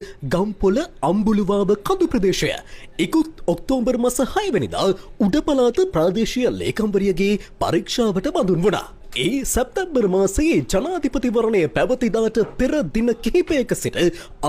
ගම්පොළ අම්බුලුවාව කඳු ප්‍රදේශය ඉකුත් ඔක්තෝබර් මස 6 වෙනිදා උඩපළාත ප්‍රාදේශීය ලේකම්වරියගේ පරීක්ෂාවට බඳුන් වුණා. ඒ සැප්තැම්බර් මාසයේ ජනාධිපතිවරණය පැවතිදාට පෙර දින කිහිපයක සිට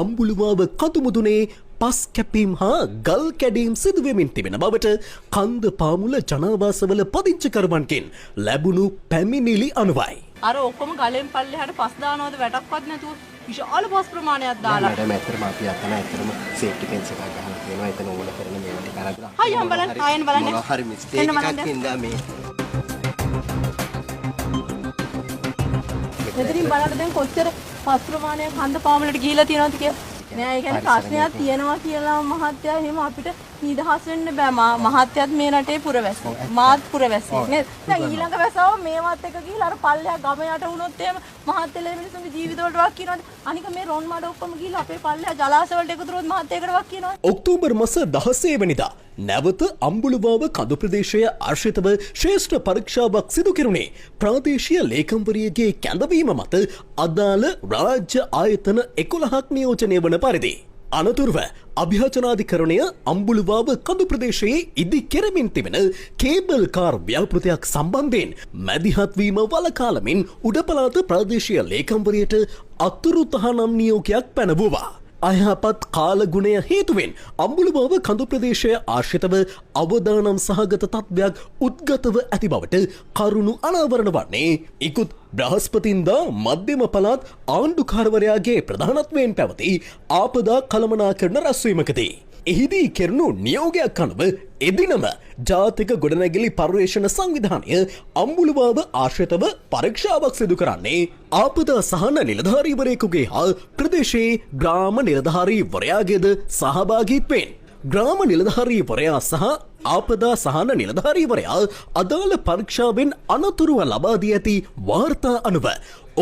අම්බුලුවාව කඳු මුදුනේ පස් කැපීම් හා ගල් කැඩීම් සිදුවෙමින් තිබෙන බවට කන්ද පාමුල ජනාවාසවල පදිංචිකරුවන්ගෙන් ලැබුණු පැමිණිලි අනුවයි. අර ඔක්කොම ගලෙන් පල්ලෙහාට පස් දානවද වැටක්වත් නැතුව විශාල පස් ප්‍රමාණයක් දාලා. මැඩම් ඇත්තටම අපි අතන ඇත්තටම සේෆ්ටි ෆෙන්ස් එකක් ගහලා තියෙනවා. එතන ඕන කරන මේවා ටික අරගෙන. ආයෙත් බලන්න ආයෙත් බලන්න. මොනවා හරි මිස්ටේක් එකක් ඉඳලා මේ. මෙතනින් බලන්න දැන් කොච්චර පස් ප්‍රමාණයක් හන්ද පාමුලට ගිහිලා තියෙනවද කියලා. නෑ ඒ කියන්නේ ප්‍රශ්නයක් තියෙනවා කියලා මහත්තයා එහෙම අපිට නිදහස් වෙන්න බෑ. මහත්තයාත් මේ රටේ පුරවැසියෙක්. මාත් පුරවැසියෙක් නේද? දැන් ඊළඟ වැසව මේවත් එක ගිහිල්ලා අර පල්ලෙහා ගම යට වුණොත් එහෙම මහත්තයලා මිනිස්සුන්ගේ ජීවිත වලට වක් කියනවාද? අනික මේ රොන් මඩ ඔක්කොම ගිහිල්ලා අපේ පල්ලෙහා ජලාශ වලට එකතු වුණොත් මහත්තයකට වක් කියනවාද? ඔක්තෝබර් මාස 16 වෙනිදා නැවත අම්බුලුවාව කඳු ප්‍රදේශයේ ආශ්‍රිතව ශ්‍රේෂ්ඨ පරීක්ෂාවක් සිදු කෙරුණේ ප්‍රාදේශීය ලේකම්වරියගේ කැඳවීම මත අදාළ රාජ්‍ය ආයතන 11ක් නියෝජනය වන පරිදි. අනතුරුව අභියාචනාධිකරණය අම්බුලුවාව කඳු ප්‍රදේශයේ ඉදි කෙරමින් තිබෙන කේබල් කාර් ව්‍යාපෘතියක් සම්බන්ධයෙන් මැදිහත්වීම වළකාලමින් උඩපළාත ප්‍රාදේශීය ලේකම්වරියට අතුරු තහනම් නියෝගයක් පැනවුවා. අයහපත් කාලගුණය හේතුවෙන් අම්බුලුවාව කඳු ප්‍රදේශය ආශ්‍රිතව අවදානම් සහගත තත්ත්වයක් උද්ගතව ඇති බවට කරුණු අනාවරණ වන්නේ ඉකුත් බ්‍රහස්පතින්දා මධ්‍යම පළාත් ආණ්ඩුකාරවරයාගේ ප්‍රධානත්වයෙන් පැවති ආපදා කළමනාකරන රැස්වීමකදී. එහිදී කෙරුණු නියෝගයක් අනුව එදිනම ජාතික ගොඩනැගිලි පර්යේෂණ සංවිධානය අම්බුලුවාව ආශ්‍රිතව පරීක්ෂාවක් සිදු කරන්නේ ආපදා සහන නිලධාරීවරයෙකුගේ හා ප්‍රදේශයේ ග්‍රාම නිලධාරීවරයාගේද සහභාගීත්වයෙන්. ග්‍රාම නිලධාරීවරයා සහ ආපදා සහන නිලධාරීවරයා අදාළ පරීක්ෂාවෙන් අනතුරුව ලබා දී ඇති වාර්තා අනුව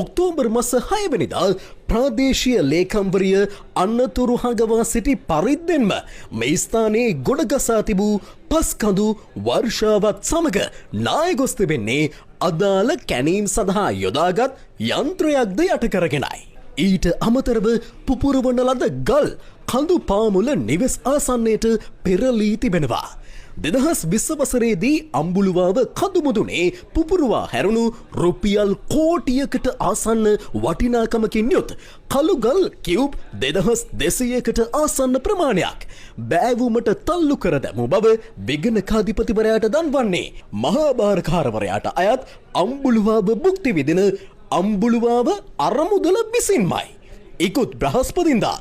ඔක්තෝබර් මාස 6 වෙනිදා ප්‍රාදේශීය ලේකම්වරිය අනතුරු හඟවා සිටි පරිද්දෙන්ම මේ ස්ථානයේ ගොඩගසා තිබූ පස්කඳු වර්ෂාවත් සමග නාය ගොස් තිබෙන්නේ අදාළ කැණීම් සඳහා යොදාගත් යන්ත්‍රයක්ද යට කරගෙනයි. ඊට අමතරව පුපුරවන ලද ගල් කඳු පාමුල නිවෙස් ආසන්නයට පෙරලී තිබෙනවා. 2020 වසරේදී අම්බුලුවාව කඳු මුදුනේ පුපුරවා හැරුණු රුපියල් කෝටියකට ආසන්න වටිනාකමකින් යුත් කළුගල් කියුබ් 2200කට ආසන්න ප්‍රමාණයක් බෑවුමට තල්ලු කර දැමූ බව විගණකාධිපතිවරයාට දන්වන්නේ මහා භාරකාරවරයාට අයත් අම්බුලුවාව භුක්ති විඳින අම්බුලුවාව අරමුදල විසින්මයි. ඉකුත් බ්‍රහස්පතින්දා